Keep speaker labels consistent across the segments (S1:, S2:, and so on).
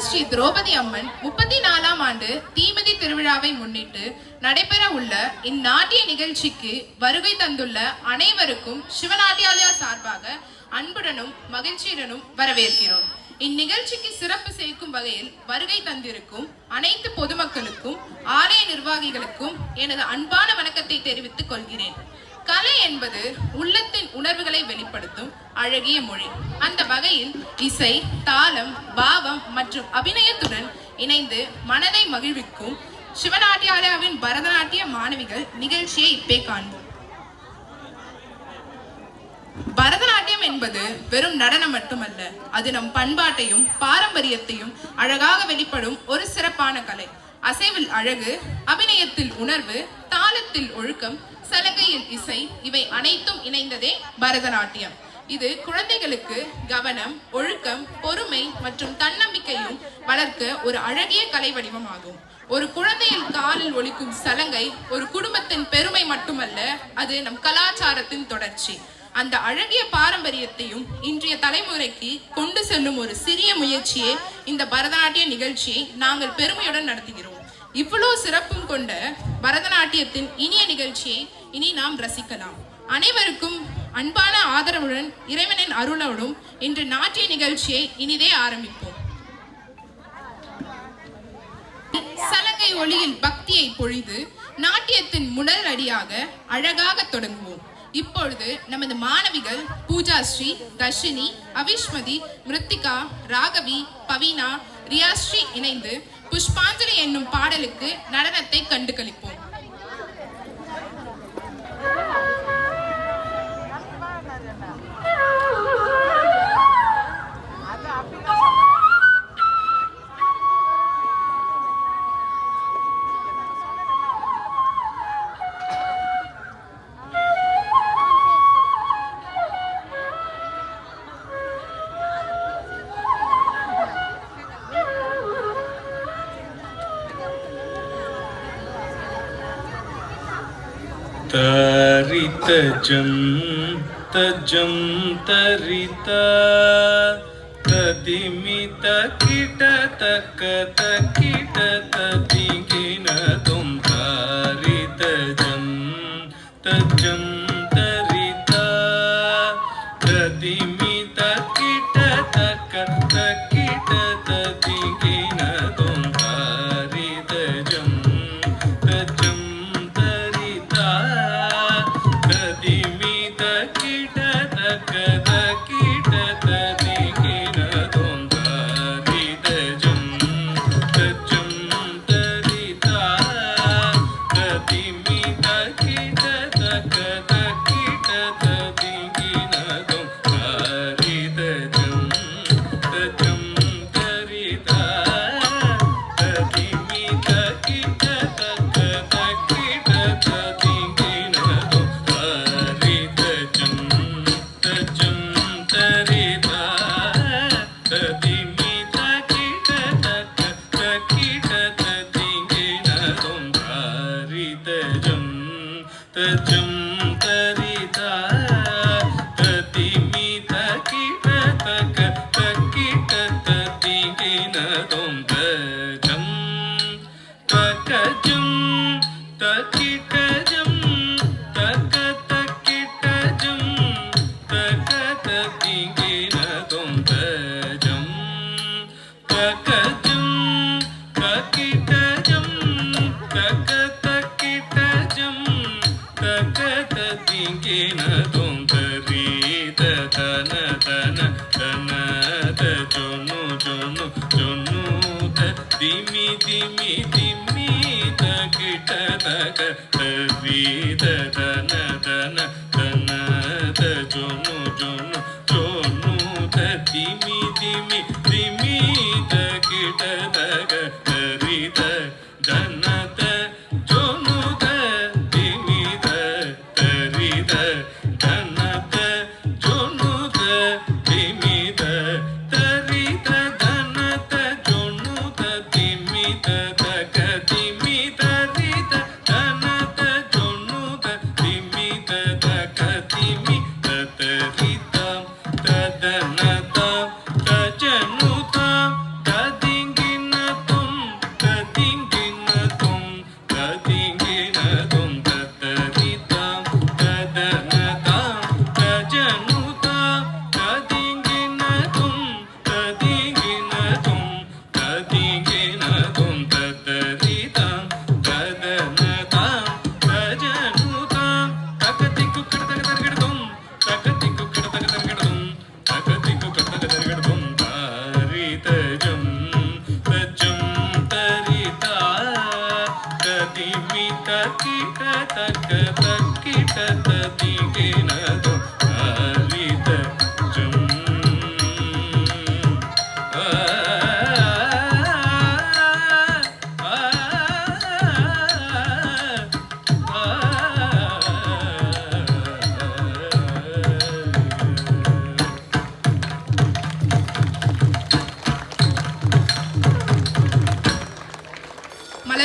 S1: ஸ்ரீ திரௌபதி அம்மன் 34ஆம் ஆண்டு தீமிதி திருவிழாவை முன்னிட்டு நடைபெற உள்ள இந்நாட்டிய நிகழ்ச்சிக்கு வருகை தந்துள்ள அனைவருக்கும் சிவநாட்டியாலயா சார்பாக அன்புடனும் மகிழ்ச்சியுடனும் வரவேற்கிறோம். இந்நிகழ்ச்சிக்கு சிறப்பு சேர்க்கும் வகையில் வருகை தந்திருக்கும் அனைத்து பொதுமக்களுக்கும் ஆலய நிர்வாகிகளுக்கும் எனது அன்பான வணக்கத்தை தெரிவித்துக் கொள்கிறேன். கலை என்பது உள்ளத்தின் உணர்வுகளை வெளிப்படுத்தும் அழகிய மொழி. அந்த வகையில் இசை, தாளம், பாவம் மற்றும் அபிநயத்துடன் இணைந்து மனதை மகிழ்விக்கும் சிவநாட்டியாலயாவின் பரதநாட்டிய மாணவிகள் நிகழ்ச்சியை இப்பே காண்போம். பரதநாட்டியம் என்பது வெறும் நடனம் மட்டுமல்ல, அது நம் பண்பாட்டையும் பாரம்பரியத்தையும் அழகாக வெளிப்படும் ஒரு சிறப்பான கலை. அசைவில் அழகு, அபிநயத்தில் உணர்வு, தாளத்தில் ஒழுக்கம், சலங்கையில் இசை, இவை அனைத்தும் இணைந்ததே பரதநாட்டியம். இது குழந்தைகளுக்கு கவனம், ஒழுக்கம், பொறுமை மற்றும் தன்னம்பிக்கையும் வளர்க்க ஒரு அழகிய கலை வடிவமாகும். ஒரு குழந்தையின் காலில் ஒலிக்கும் சலங்கை ஒரு குடும்பத்தின் பெருமை மட்டுமல்ல, அது நம் கலாச்சாரத்தின் தொடர்ச்சி. அந்த அழகிய பாரம்பரியத்தையும் இன்றைய தலைமுறைக்கு கொண்டு செல்லும் ஒரு சிறிய முயற்சியே இந்த பரதநாட்டிய நிகழ்ச்சியை நாங்கள் பெருமையுடன் நடத்துகிறோம். இவ்வளவு சிறப்பும் கொண்ட பரதநாட்டியத்தின் இனிய நிகழ்ச்சியை இனி நாம் ரசிக்கலாம். அனைவருக்கும் அன்பான ஆதரவுடன் இறைவனின் அருளோடும் இன்று நாட்டிய நிகழ்ச்சியை இனிதே ஆரம்பிப்போம். சலங்கை ஒளியில் பக்தியை பொழிது நாட்டியத்தின் முதல் அடியாக அழகாக தொடங்குவோம். இப்பொழுது நமது மாணவிகள் பூஜாஸ்ரீ, தர்ஷினி, அவிஷ்மதி, மிருத்திகா, ராகவி, பவீனா, ரியாஸ்ரீ இணைந்து புஷ்பாஞ்சலி என்னும் பாடலுக்கு நடனத்தை கண்டு களிப்போம்.
S2: தரிதஜம் தஜம் தரிதா ததிமித கிட தக்க தக்கிட ததிகினதும் தரிதஜம் தஜம் தரிதா ததிமித கிட தக்க தக்கிட ததிகினதும் தரிதஜம் தஜம்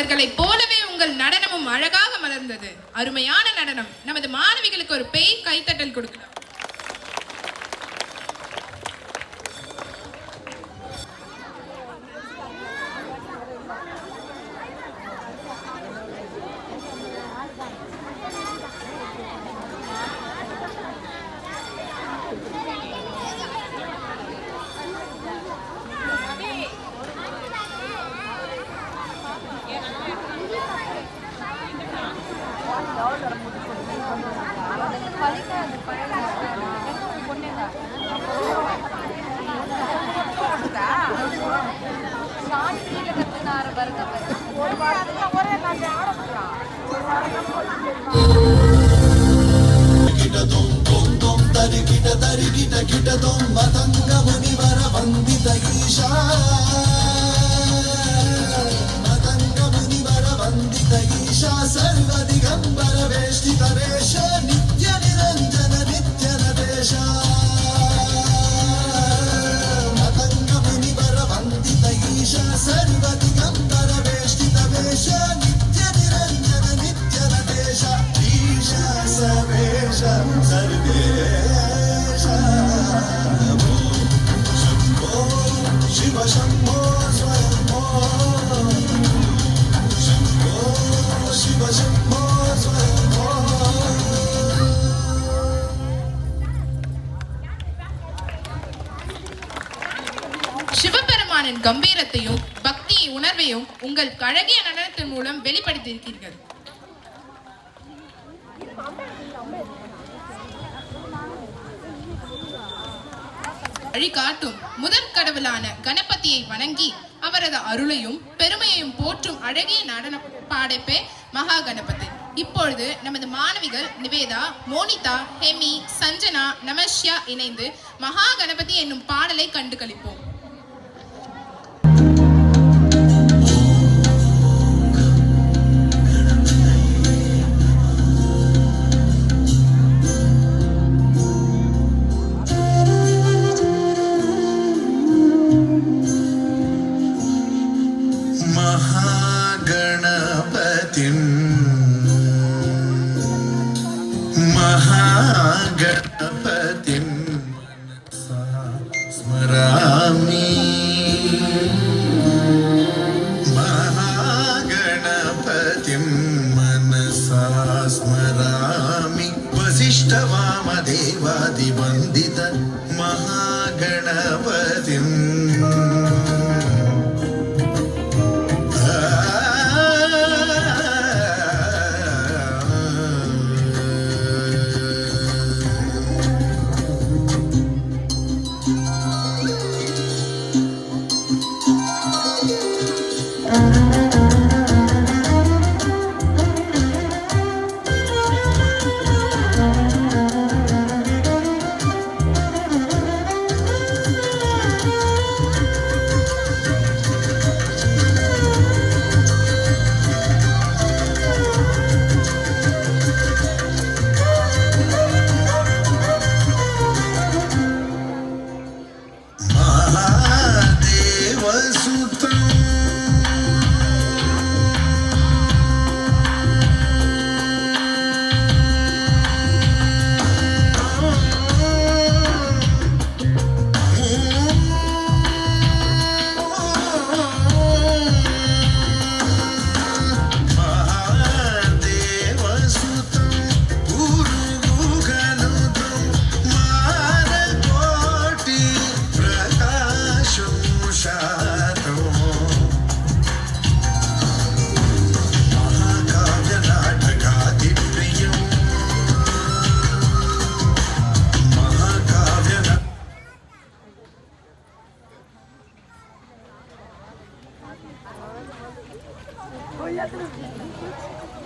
S1: அவர்களைப் போலவே உங்கள் நடனமும் அழகாக மலர்ந்தது. அருமையான நடனம். நமது மாணவிகளுக்கு ஒரு பேய் கைத்தட்டல் கொடுக்கலாம். சிவபெருமானின் கம்பீரத்தையும் பக்தி உணர்வையும் உங்கள் அழகிய நடனத்தின் மூலம் வெளிப்படுத்தியிருக்கிறீர்கள். வழிகாட்டும் முதற் கடவுளான கணபதியை வணங்கி அவரது அருளையும் பெருமையையும் போற்றும் அழகிய நடன பாடைப்பே மகா கணபதி. இப்பொழுது நமது மாணவிகள் நிவேதா, மோனிதா, ஹெமி, சஞ்சனா, நமஷ்யா இணைந்து மகா கணபதி என்னும் பாடலை கண்டு களிப்போம்.
S3: महागणपतिं स्मरामि महागणपतिं मनसा स्मरामि वसिष्ठवामदेवादिवन्दित महागणपतिम्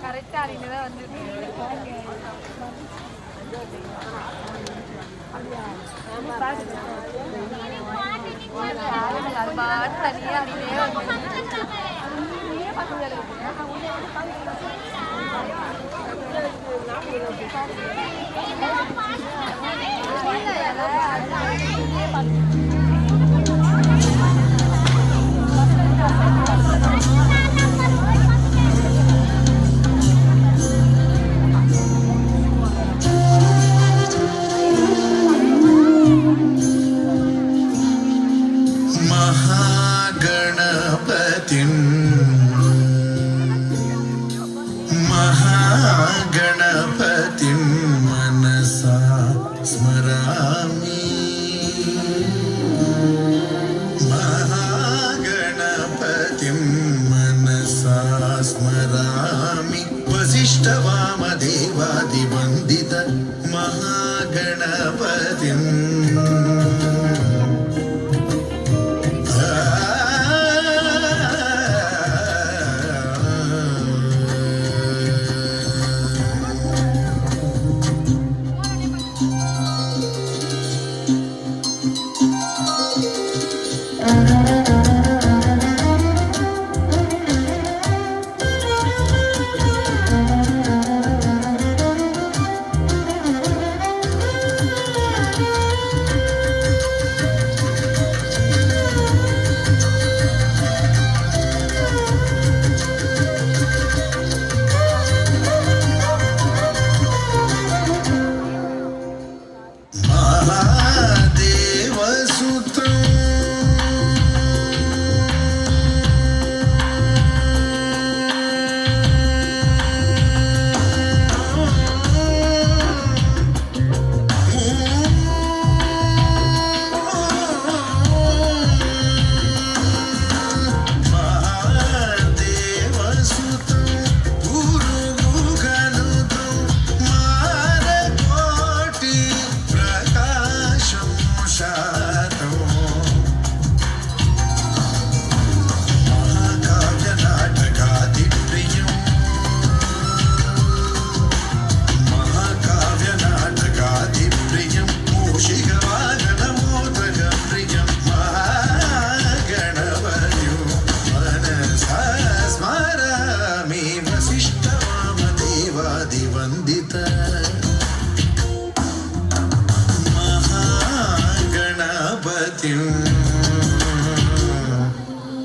S4: கரெக்டா அறிந்ததா வந்து அது பாட்டு தனியா அப்படியே வந்து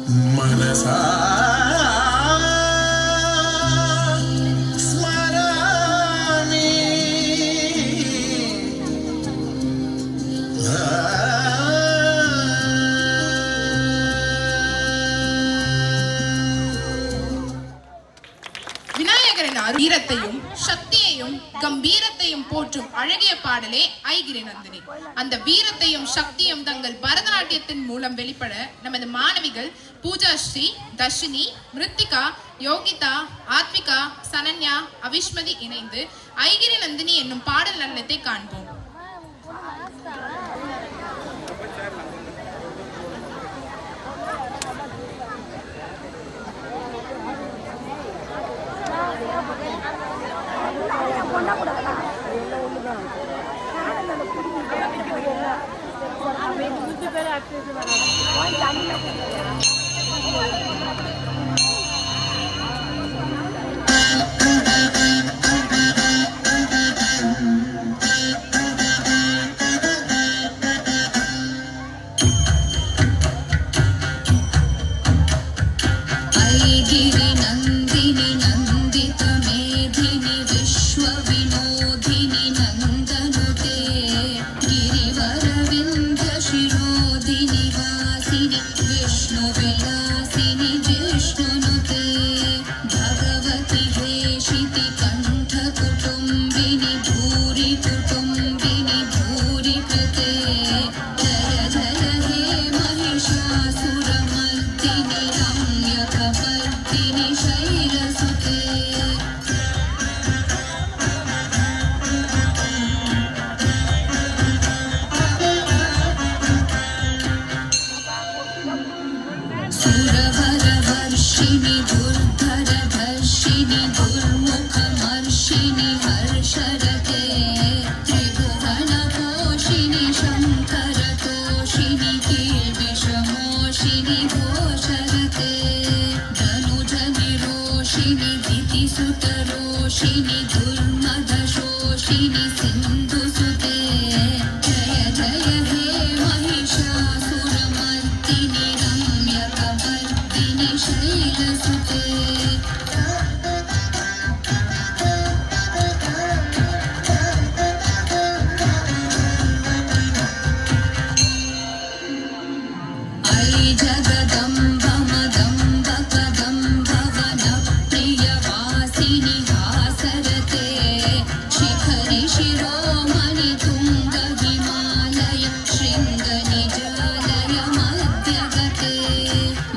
S3: मनसा स्मरामि
S1: விநாயகரின் வீரத்தையும் சக்தியையும் கம்பீரத்தையும் போற்றும் அழகிய பாடலே ஐகிரி நந்தினி. அந்த வீரத்தையும் சக்தியும் தங்கள் பரதநாட்டியத்தின் மூலம் வெளிப்பட நமது மாணவிகள் பூஜா ஸ்ரீ, தர்ஷினி, மிருத்திகா, யோகிதா, ஆத்விகா, சனன்யா, அவிஷ்மதி இணைந்து ஐகிரி நந்தினி என்னும் பாடல் நடனத்தை காண்போம்.
S5: ऐगिरि नन्दिनि नन्दित मेधिनि विश्वविनोदिनि नन्दनुते गिरिवरविन्ध्य शिरोधिनि वासिनि विष्णुविलासिनि जिष्णुनुते भगवति हेशिति कण्ठकुटुम्बिनि भूरि कुटुम्बिनि भूरि कृते जय जय हे महिषासुरमर्दिनि रम्यकपर्दिनि शैलसुते सुरवरवर्षिणि दुर्धरधर्षिणि दुर्मुखमर्षिणि हर्षरते त्रिभुवनपोषिणि शङ्करतोषिणि कीर्विषमोषिणि घोषरते धनुजनिरोषिणि दितिसुतरोषिणि दुर्मदशोषिणि सिन्धुसुते जय जय हे महिषासुरमर्दिनि रम्यकपर्दिनि शैलसुते ऐ जगदम्ब मदम्ब कदम्ब वनप्रियवासिनि हासरते शिखरि शिरोमणि तुङ्ग हिमालय शृङ्गनिजालय मध्यगते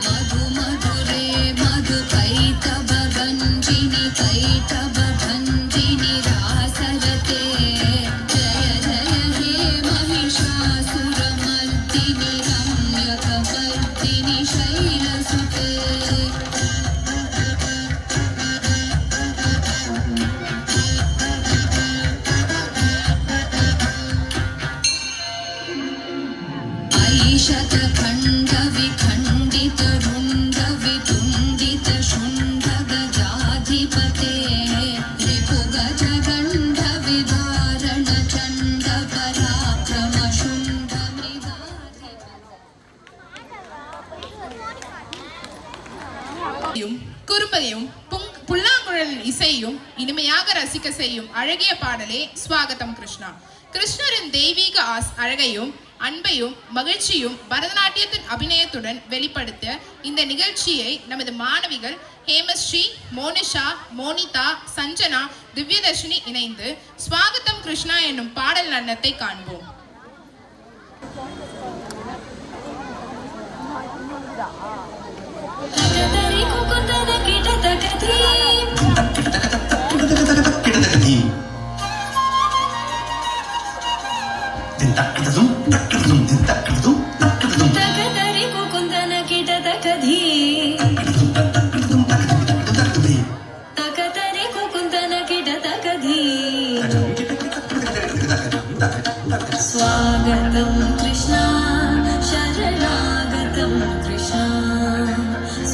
S5: मधु मधुरे मधुकैटभभञ्जिनि कैटभभञ्जिनि रासरते जय जय हे महिषासुरमर्दिनि रम्यकपर्दिनि शैलसुते ऐशतखण्ड विखण्डित रुण्ड वितुण्डित शुण्ड गजाधिपते रिपुगज गण्ड विदारण चण्ड पराक्रम शुण्ड मृगाधिपते
S1: குறும்பதையும் புல்லாங்குழலின் இசையும் இனிமையாக ரசிக்க செய்யும் அழகிய பாடலே ஸ்வாகதம் கிருஷ்ணா. கிருஷ்ணரின் தெய்வீக அழகையும் அன்பையும் மகிழ்ச்சியும் பரதநாட்டியத்தின் அபிநயத்துடன் வெளிப்படுத்த இந்த நிகழ்ச்சியை நமது மாணவிகள் ஹேமஸ்ரீ, மோனிஷா, மோனிதா, சஞ்சனா, திவ்யதர்ஷினி இணைந்து ஸ்வாகதம் கிருஷ்ணா என்னும் பாடல் நடனத்தை காண்போம்.
S5: तकदरि कुकुतन किटतकथि तकदरि कुकुतन किटतकथि तकदरि कुकुतन किटतकथि स्वागतं कृष्णा शरणागतं कृष्णा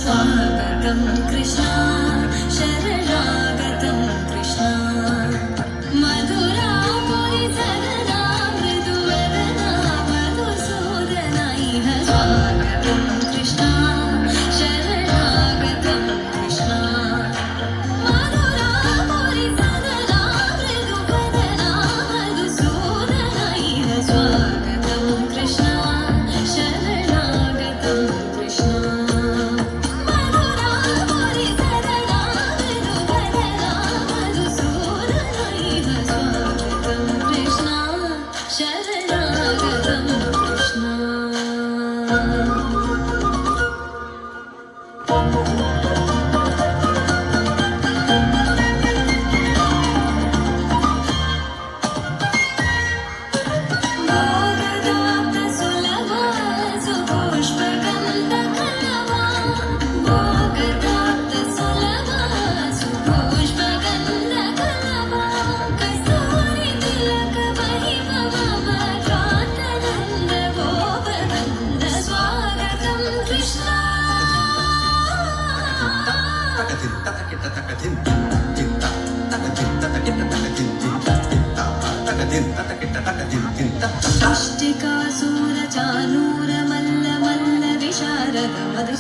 S5: स्वागतं कृष्णा शरणागतं कृष्णा मधुरापुरिसरना मृदुवदना मधुसूदना इह स्वागतं कृष्णा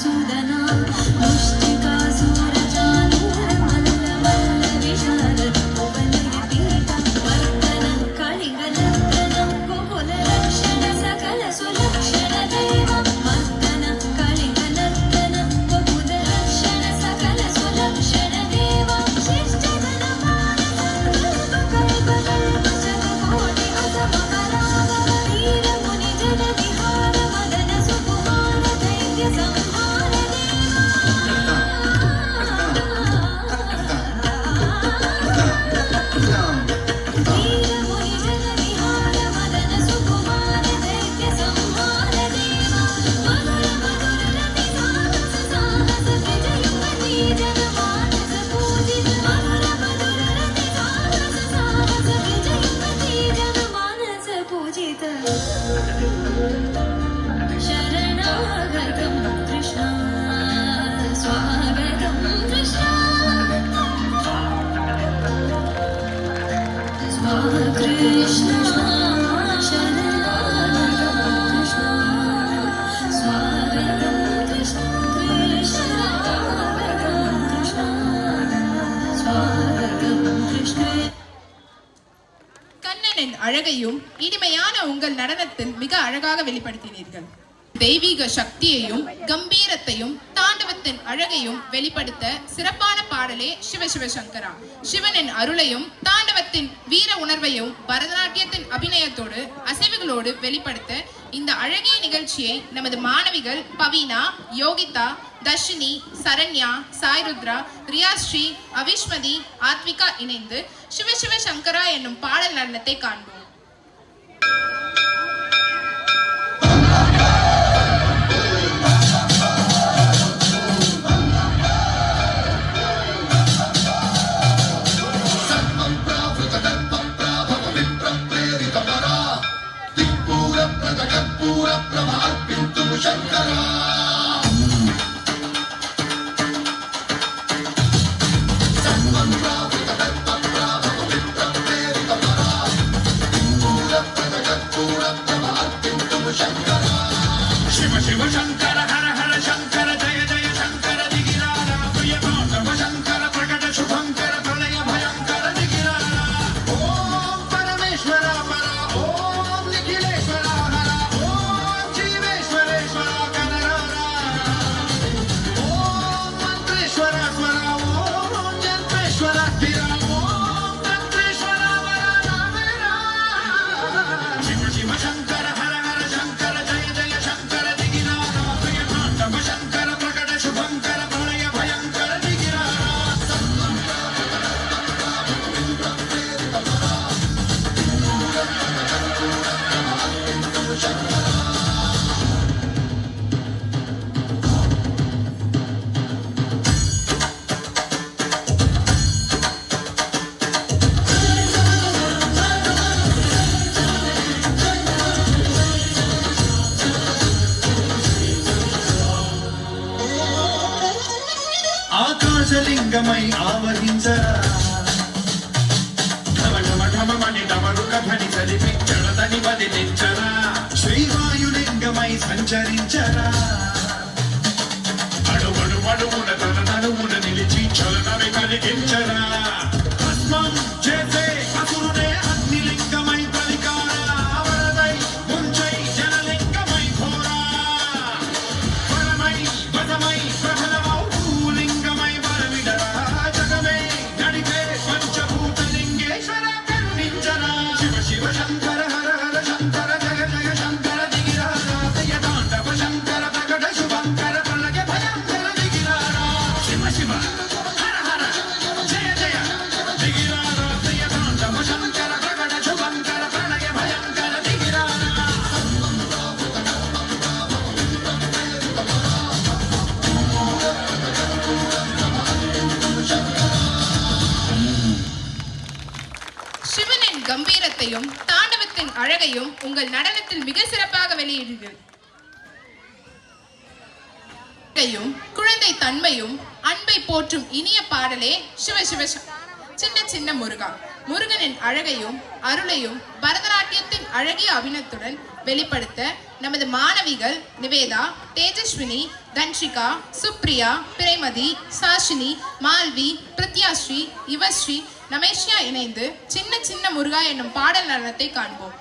S5: मधुसूदना मुष्टिकासुरचारुमलवल्लविशाल उपलयपीता वर्तन कलिङ्गलर्तन गोकुलरक्षण सकल सुलक्षण देव वर्तन कलिङ्गलर्तन गोकुलरक्षण सकल सुलक्षण देव शिष्टजनपालकल्पकल्प शतकोटि असमकरागव वीरमुनिजन विहार मदन सुकुमार दैत्य संहार वीरमुनिजन विहार मदन सुकुमार दैत्य संहार देव मधुर मधुर रति साहस साहस विजयुपति जनमानस पूजित मधुर मधुर रति साहस साहस विजयुपति जनमानस पूजित शरणागतं कृष्ण स्वागतं कृष्ण कृष्ण शरणागतं कृष्ण स्वागतं कृष्ण कृष्णागतं कृष्ण स्वागतं कृष्ण
S1: கண்ணனின் அழகையும் இனிமையான உங்கள் நடனத்தில் மிக அழகாக வெளிப்படுத்தினீர்கள். தெய்வீக சக்தியையும் கம்பீரத்தையும் தாண்டவத்தின் அழகையும் வெளிப்படுத்த சிறப்பான பாடலே சிவ சிவ சங்கரா. சிவனின் அருளையும் தாண்டவத்தின் வீர உணர்வையும் பரதநாட்டியத்தின் அபிநயத்தோடு அசைவுகளோடு வெளிப்படுத்த இந்த அழகிய நிகழ்ச்சியை நமது மாணவிகள் பவீனா, யோகிதா, தர்ஷினி, சரண்யா, சாய்ருத்ரா, ரியாஸ்ரீ, அவிஷ்மதி, ஆத்விகா இணைந்து சிவ சிவ சங்கரா என்னும் பாடல் நடனத்தை காண்போம்.
S2: शिव शिव शंकर हर हर शंकर जय जय शंकर दिगिरारा प्रिय माधव शंकर प्रकट शुभंकर प्रलय भयंकर दिगिरारा ओम परमेश्वर परा ओम निखिलेश्वर हरा ओम जीवेश्वरेश्वर कनरारा ओम मंत्रेश्वर स्वरा ओम जंत्रेश्वर स्थिरा ओम तंत्रेश्वर वरा मेरा शिव शिव शंकर हर हर शंकर जय जय शंकर दिगिरारा प्रिय माधव शंकर प्रकट शुभंकर प्रलय भयंकर दिगिरारा ఆకాశలింగమై ఆవహించరా ఢమ ఢమ ఢమమని డమరుక ధ్వని సలిపించడదని వదిలించరా శ్రీవాయులింగమై సంచరించరా అడుగుడు అడుగున తన నడుమున నిలిచి చలనమే కలిగించరా భస్మం చేసే అసురుడే అగ్నిలింగమై పలికారా వరదై ముంచై జనలింగమై ఘోరా పరమై వదమై ప్రబలమౌ భూలింగమై వరవిడరా జగమే నడిపే పంచభూతలింగేశ్వర కరుణించరా శివ శివ శంకర హర హర శంకర జయ జయ శంకర దిగిరారా దయ తాండవ శంకర ప్రకట శుభంకర ప్రళయ భయంకర దిగిరారా శివ శివ హర హర జయ జయ దిగిరారా దయ తాండవ శంకర ప్రకట శుభంకర ప్రళయ భయంకర దిగిరారా
S1: சிவனின் கம்பீரத்தையும் தாண்டவத்தின் அழகையும் உங்கள் நடனத்தில் மிக சிறப்பாக வெளியிடுங்கள். குழந்தை தன்மையும் அன்பை போற்றும் இனிய பாடலே சிவ சிவ சின்ன சின்ன முருகா. முருகனின் அழகையும் அருளையும் பரதநாட்டிய பரதநாட்டியத்தின் அழகிய அபிநயத்துடன் வெளிப்படுத்த நமது மாணவிகள் நிவேதா, தேஜஸ்வினி, தன்ஷிகா, சுப்ரியா, பிரேமதி, சாஷினி, மால்வி, பிரத்யாஸ்ரீ, யுவஸ்ரீ, நமேஷ்யா இணைந்து சின்ன சின்ன முருகா என்னும் பாடல் நடனத்தை காண்போம்.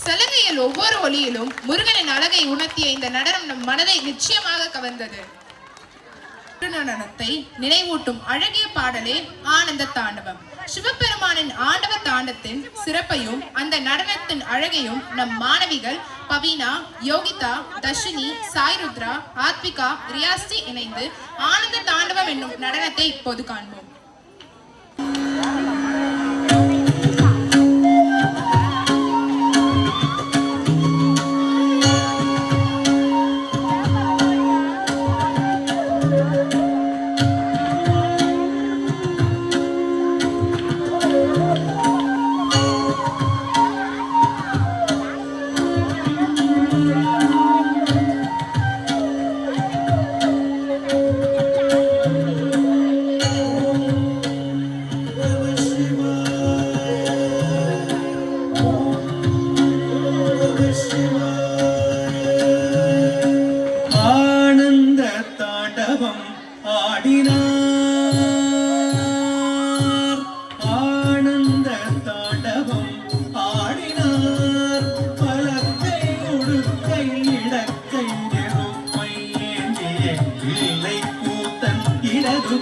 S1: சலங்கையில் ஒவ்வொரு ஒலியிலும் முருகனின் அழகை உணர்த்திய இந்த நடனம் நம் மனதை நிச்சயமாக கவர்ந்தது. நடனத்தை நினைவூட்டும் அழகிய பாடலே ஆனந்த தாண்டவம். சிவபெருமானின் ஆண்டவ தாண்டத்தின் சிறப்பையும் அந்த நடனத்தின் அழகையும் நம் மாணவிகள் பவீனா, யோகிதா, தர்ஷினி, சாய்ருத்ரா, ஆத்விகா, ரியாஸ்தி இணைந்து ஆனந்த தாண்டவம் என்னும் நடனத்தை இப்போது காண்போம்.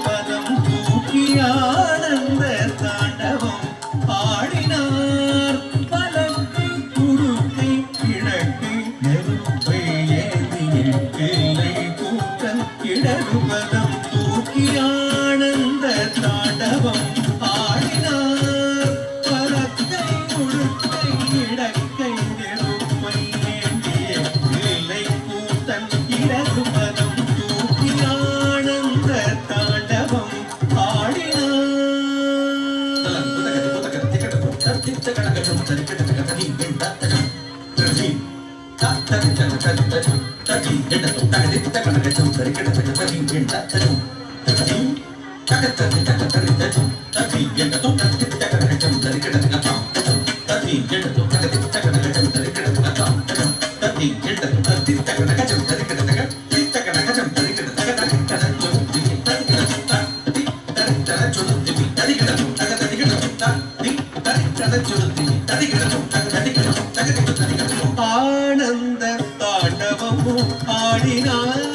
S2: பதம் தூக்கி ஆனந்த தாண்டவம் ஆடினார்.
S3: தூக்கி ஆனந்த தாண்டவம் ஆடினார். பலத்தை உடுக்கை இடக்கை நெருப்பை ஏந்திய இல்லை கூத்தன் இடது பதம் தூக்கி ஆனந்த தாண்டவம் ஆடினார். ஆனந்த தாண்டவமும் ஆடினார்.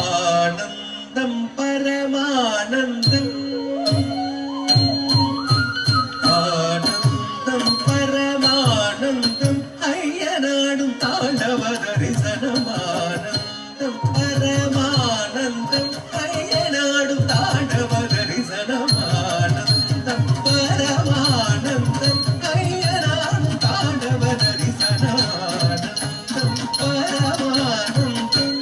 S3: ஆனந்தம் பரமானந்தம் ஆனந்தம் பரமானந்தம் ஐயனாடும் தாண்டவ தரிசனமானந்தம் பரமானந்தம் ஐயனாடும் தாண்டவ தரிசனமானந்தம் பரமானந்தம் ஐயனாடும் தாண்டவ தரிசனமானந்தம் பரமானந்தம்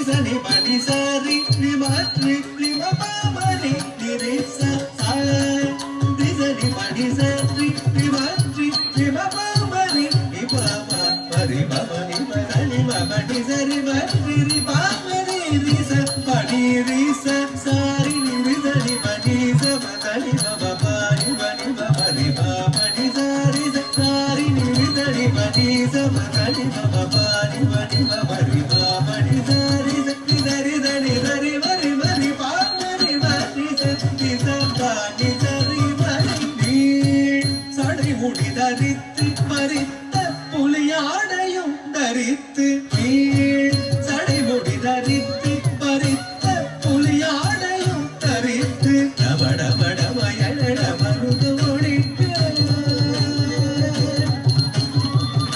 S3: சரி படி சரி ரிமத்ரி ரிமபமரி நிரிச சரி சரி படி சரி ரிமத்ரி ரிமபமரி நிபம பரி பமனி பரி மபடி சரி மத்ரி ரிபமரி ரிச படி ரிச சரி நிரிசரி படி ச பதனி பபரி பனி பபரி பபடி சரி சரி நிரிசரி படி ச பதனி பபரி பனி பபரி பபடி சரி சரி சரி சரி சரி மரி மரி பபரி பரி சரி சரி சரி மரி நீ சடை முடி தரித்து பறித்த புலியாடையும் தரித்து நீ சடை முடி தரித்து பறித்த புலியாடையும் தரித்து டபடபடமயட மருது ஒழித்து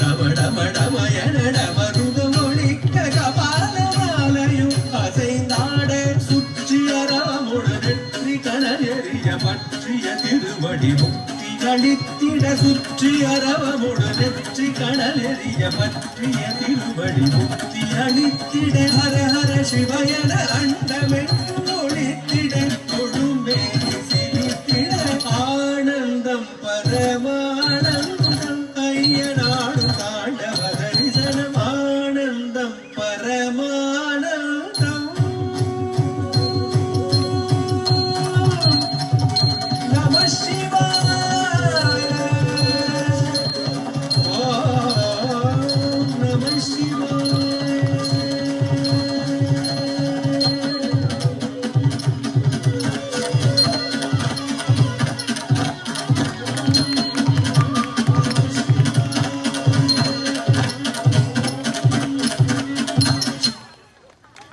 S3: டபடபடமயட மருது ஒழிக்க கபாலமாலையும் அசைந்தாட சுற்றி அறமுடு வெற்றி கணநெறிய பற்றிய திருவடி முக்தி அளித்திட சுற்றி அறவமுடு வெற்றி கணநெறிய பற்றிய திருவடி முக்தி அளித்திட ஹர ஹர சிவயன அண்டமென்று ஒளித்திட தொழும்பேரி சிரித்திட ஆனந்தம் பரமானந்தம் ஐயனாடு தாண்டவ தரிசனம் ஆனந்தம் பரமானந்தம் நம சிவாய ஓம் நம சிவாய.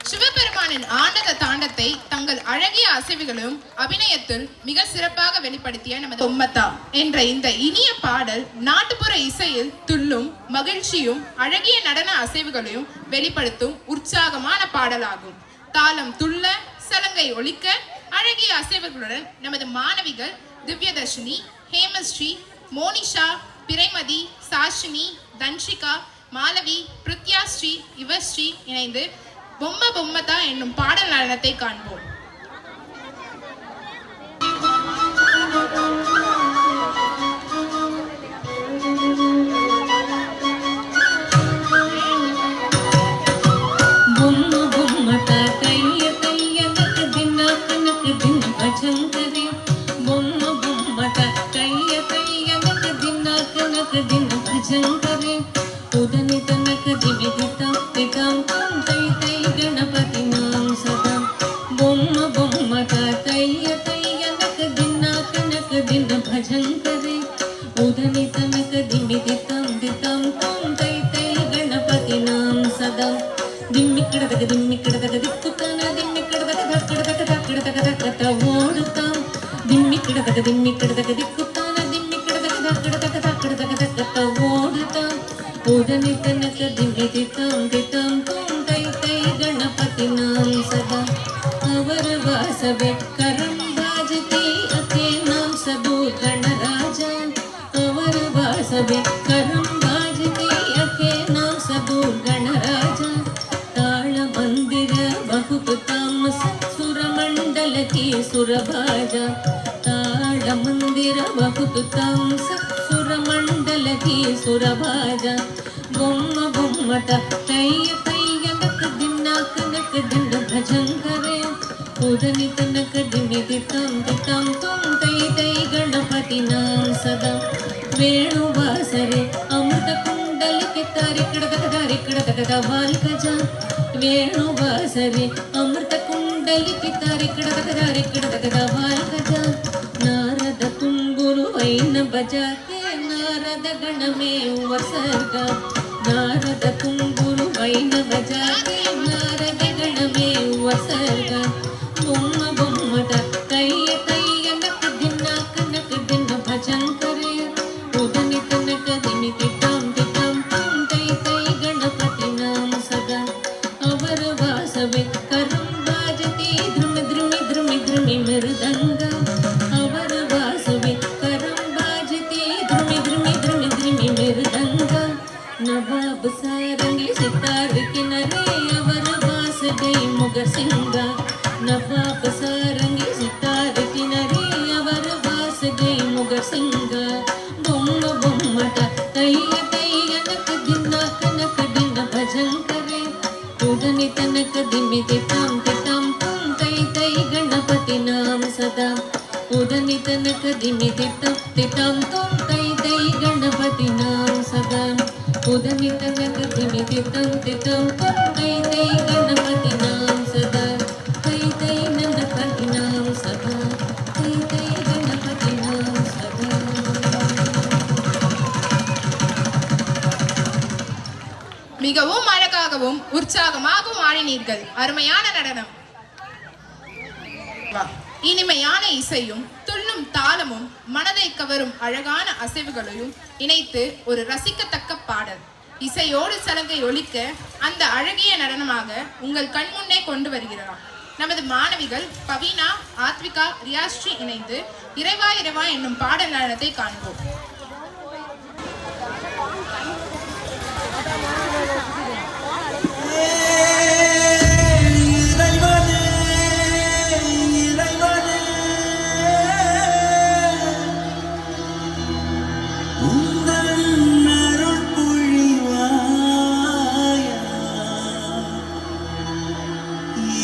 S1: சிவபெருமானின் ஆனந்த தாண்டத்தை தங்கள் அழகிய அசைவுகளும் அபிநயத்தில் மிக சிறப்பாக வெளிப்படுத்திய நமது பொம்மத்தா என்ற இந்த இனிய பாடல் நாட்டுப்புற இசையில் துள்ளும் மகிழ்ச்சியும் அழகிய நடன அசைவுகளையும் வெளிப்படுத்தும் உற்சாகமான பாடலாகும். தாளம் துள்ள சலங்கை ஒலிக்க அழகிய அசைவுகளுடன் நமது மாணவிகள் திவ்யதர்ஷினி, ஹேமஸ்ரீ, மோனிஷா, பிறைமதி, சாஷினி, தன்ஷிகா, மாலவி, பிருத்யாஸ்ரீ, யுவஸ்ரீ இணைந்து பொம்ம பொம்மதா என்னும் பாடல் நடனத்தை காண்போம்.
S5: பொம்ம பொம்மதா கைய கைய நக்கு தின்ன கனக்கு தின் பஜங்கரே பொம்ம பொம்மதா கைய கைய நக்கு தின்ன கனக்கு தின் பஜங்கரே உதனி தனக்கு திமிதிதம் திதம் தம் தை தை கணபதி நாம் சதா பொம்ம பொம்மதா கைய கைய நக்கு தின்ன கனக்கு தின் பஜங்கரே உதனி தனக்கு திமிதிதம் திதம் தம் தை தை கணபதி நாம் சதா திம்மிக்கிடதக திக்குத்தான திம்மிக்கிடதக தக்கிடதக தக்கிடதக தக்கத ஓடுத்தாம் திம்மிக்கிட கிடதக திம்மி கிடதக திக்குத்தான திம்மி கிடதக கிடதக கிடதக ஓடுதான் உடனே தனக்கு திம்மி தித்தம் தித்தம் தோம் தை தை கணபதி நாம் சதா அவர் வாசவே கரம் பாஜதி அகே நாம் சபூர் கணராஜா அவர் வாசவே கரம் பாஜதி அகே நாம் சபூர் கணராஜா தாள மந்திர பகுப் தாமச சுரமண்டல की सुरभाजा ताल मंदिर बहुत तामस सुरमंडल की सुरभाजा बोम बोमट तैय तैय नक दिनाक नक दिन भजन करे उदनि तनक दिमि दितम दितम तुम तै तै गणपति नाम सदा वेणु वासरे अमृत कुंडल के तारिकड़ वाल कजा वेणु वासरे अमृत कुंडल की तारिकड़ वाल कजा नारद तुम्बुरु वैन बजा के नारद गण में वसर्गा नारद तुम्बुरु वैन बजा के नारद गण में वसर्गा बोम बोमट तैय तैय नक दिन भजन करे उदनि तनक दिमि तितम तितम तुम तै तै गणपति नाम सदा अवर वासवे करम बाजती ध्रुम ध्रुमि ध्रुमि ध्रुमि मृदंगा अवर वासवे करम बाजती ध्रुमि ध्रुमि ध्रुमि ध्रुमि मृदंगा नवाब सारंगी सितार किनारे अवर वास गई मुगर सिंगा नवाब सारंगी सितार किनारे अवर वास गई मुगर सिंगा बोम बोमट तैय तैय नक दिन भजन करे उदनि तनक दिमि तितम तितम तुम तै तै गणपति नाम सदा उदनि तनक दिमि तितम तितम तुम तै तै गणपति नाम सदा उदनि तनक दिमि तितम तितम तुम तै तै गणपति नाम सदा तै तै गणपति नाम सदा तै तै गणपति नाम सदा
S1: மிகவும் அழகாகவும் உற்சாகமாகவும் ஆடினீர்கள். அருமையான நடனம். இனிமையான இசையும் துள்ளும் தாளமும் மனதை கவரும் அழகான அசைவுகளையும் இணைத்து ஒரு ரசிக்கத்தக்க பாடல். இசையோடு சலங்கை ஒலிக்க அந்த அழகிய நடனமாக உங்கள் கண் முன்னே கொண்டு வருகிறார் நமது மாணவிகள் பவீனா, ஆத்விகா, ரியாஸ்ரீ இணைந்து இறைவா இறைவா என்னும் பாடல் நடனத்தை காண்போம்.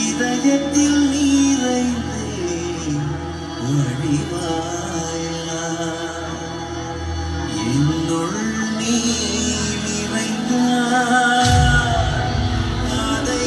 S3: இதயத்தில் நீரைந்தே வழிவாயா என்னுள் நீ நிறைந்தாய் அதை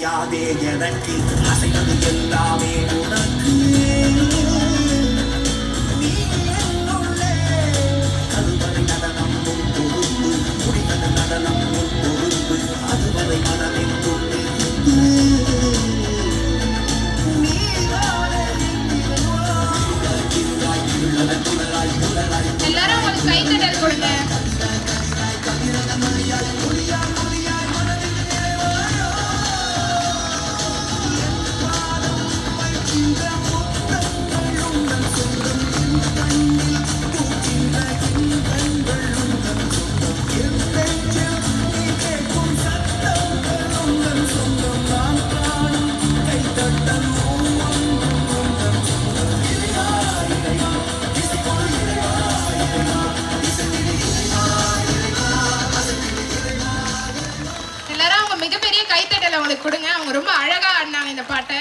S3: தெரியாதே எனக்கு அசைவது எல்லாமே உனக்கு நீ என்னுள்ளே அதுவரை நடனம் உன் பொறுப்பு முடிவது நடனம் உன் பொறுப்பு அதுவரை மனமெங்கும்
S1: எல்லாரும் உங்களுக்கு கைத்தட்டல் கொடுங்க. எல்லாரும் அவங்க மிகப்பெரிய கைத்தட்டல் அவங்களுக்கு கொடுங்க. அவங்க ரொம்ப அழகா ஆடினாங்க இந்த பாட்டை.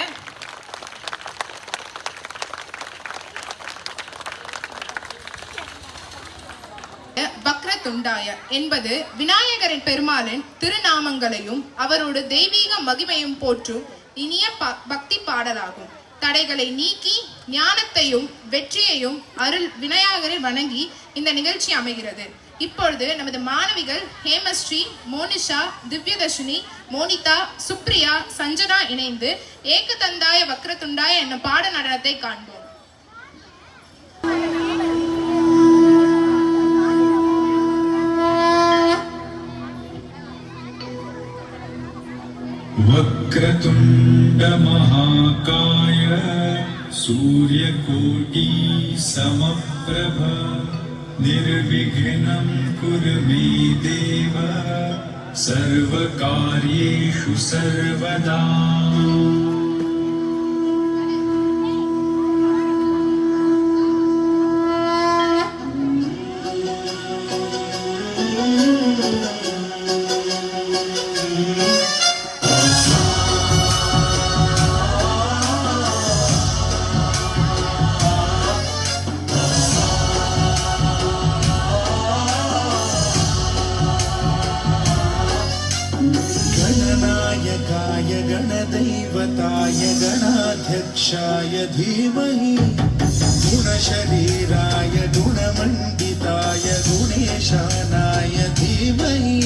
S1: வக்ரதுண்டாய என்பது விநாயகரின் பெருமாளின் திருநாமங்களையும் அவரோட தெய்வீக மகிமையும் போற்றும் இனிய பக்தி பாடலாகும். தடைகளை நீக்கி ஞானத்தையும் வெற்றியையும் அருள் விநாயகரை வணங்கி இந்த நிகழ்ச்சி அமைகிறது. இப்பொழுது நமது மாணவிகள் ஹேமஸ்ரீ, மோனிஷா, திவ்யதர்ஷினி, மோனிதா, சுப்ரியா, சஞ்சனா இணைந்து ஏகதந்தாய வக்ரதுண்டாய என்னும் பாட நடனத்தை காண்போம்.
S6: वक्रतुण्ड महाकाय सूर्यकोटि समप्रभ निर्विघ्नं कुरु मे देव सर्वकार्येषु सर्वदा.
S2: गणनायकाय गणदैवताय गणाध्यक्षाय धीमहि गुणशरीराय गुणमण्डिताय गुणेशानाय धीमहि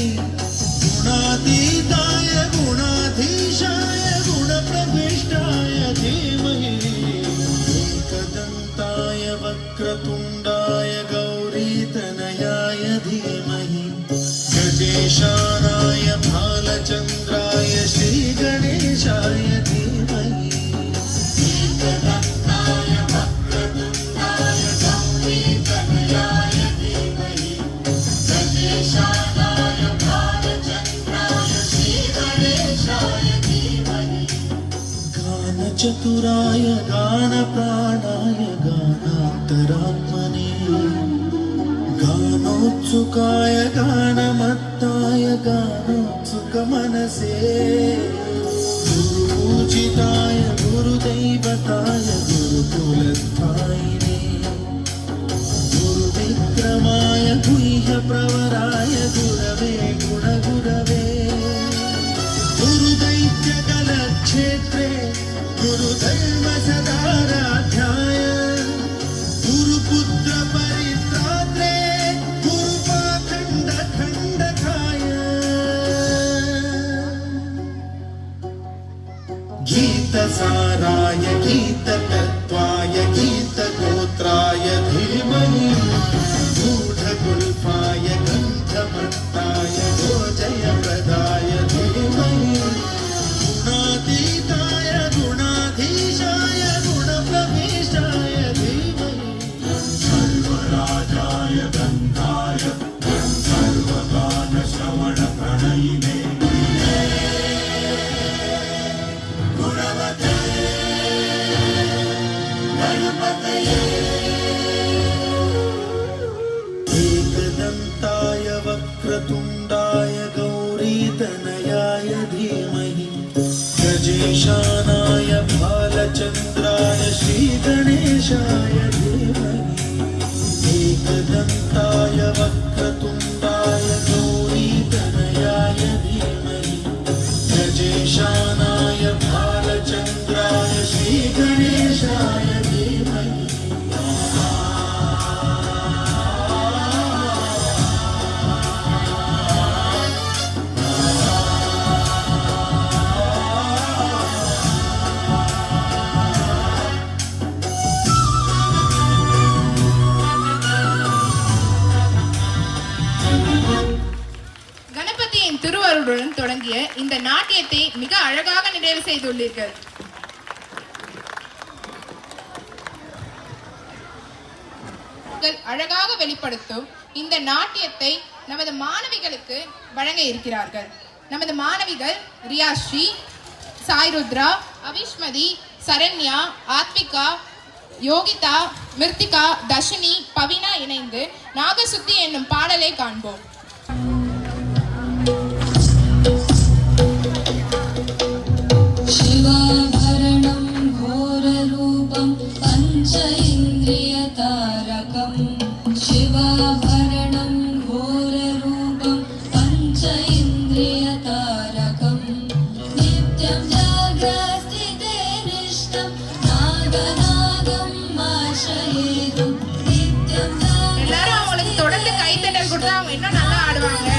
S2: गुणातीताय गुणाधीशाय गुणप्रविष्टाय धीमहि एकदन्ताय वक्रतुण्डाय गौरीतनयाय धीमहि गजेशानाय भालचन्द्राय श्रीगणेशाय धीमहि एकदन्ताय वक्रतुण्डाय गौरीतनयाय धीमहि गजेशानाय भालचन्द्राय श्रीगणेशाय धीमहि गानचतुराय गानप्राणाय गानान्तरात्मने गानोत्सुकाय गानमत्ताय गानोत्सुकमनसे गुरुपूजिताय गुरुदैवताय गुरुकुलस्थायिने गुरुविक्रमाय गुह्यप्रवराय गुरवे गुणगुरवे गुरुदैत्यकलक्षेत्रे गुरुधर्मसदाराध्याय गुरुपुत्र परित्रात्रे गुरुपाखण्डखण्डकाय गीतसाराय गीततत्त्वाय गीतगोत्राय धीमहि गूढगुल्फाय गन्धमत्ताय गोजयप्रदाय धीमहि गुणातीताय गुणाधीशाय गुणप्रविष्टाय धीमहि सर्वराजाय गन्धाय सर्वगानश्रवणप्रणयिने गुणवते गणपतये एकदन्ताय वक्रतुण्डाय गौरीतनयाय धीमहि गजेशानाय भालचन्द्राय श्रीगणेशाय धीमहि एकदन्ताय वक्रतुण्डाय गौरीतनयाय धीमहि गजेशानाय
S1: வழங்கிய இந்த நாட்டியத்தை மிக அழகாக நிறைவு செய்துள்ளீர்கள். அழகாக வெளிப்படுத்தும் இந்த நாட்டியத்தை நமது மாணவிகளுக்கு வழங்க இருக்கிறார்கள். நமது மாணவிகள் ரியாஸ்ரீ, சாய்ருத்ரா, அவிஷ்மதி, சரண்யா, ஆத்விகா, யோகிதா, மிர்த்திகா, தர்ஷினி, பவினா இணைந்து நாகசுத்தி என்னும் பாடலை காண்போம்.
S5: शिवाभरणं घोररूपं पञ्च इन्द्रियतारकम् शिवाभरणं घोररूपं पञ्च इन्द्रियतारकम् नित्यं जाग्रस्थिते निष्ठं नागनागम् आश्रयेतुं नित्यं
S1: எல்லாரும் அவங்களுக்கு தொடர்ந்து கைத்தட்டல் கொடுத்தா அவங்க இன்னும் நல்லா ஆடுவாங்க.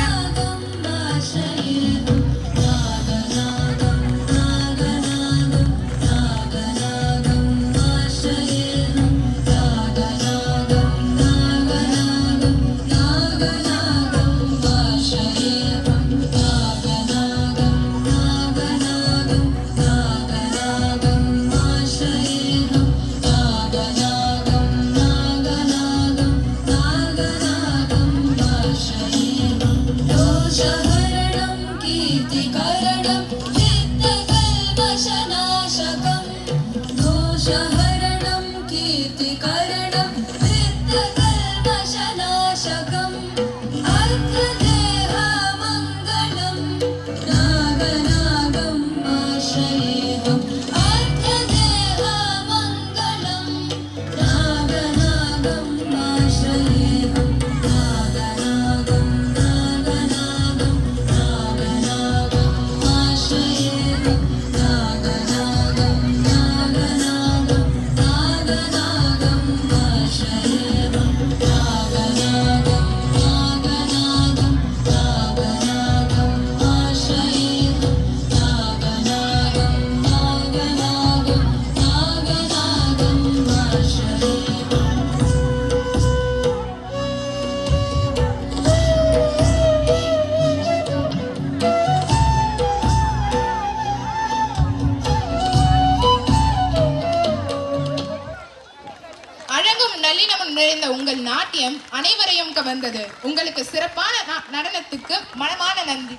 S1: நிறைந்த உங்கள் நாட்டியம் அனைவரையும் கவர்ந்தது. உங்களுக்கு சிறப்பான நடனத்துக்கு மனமான நன்றி.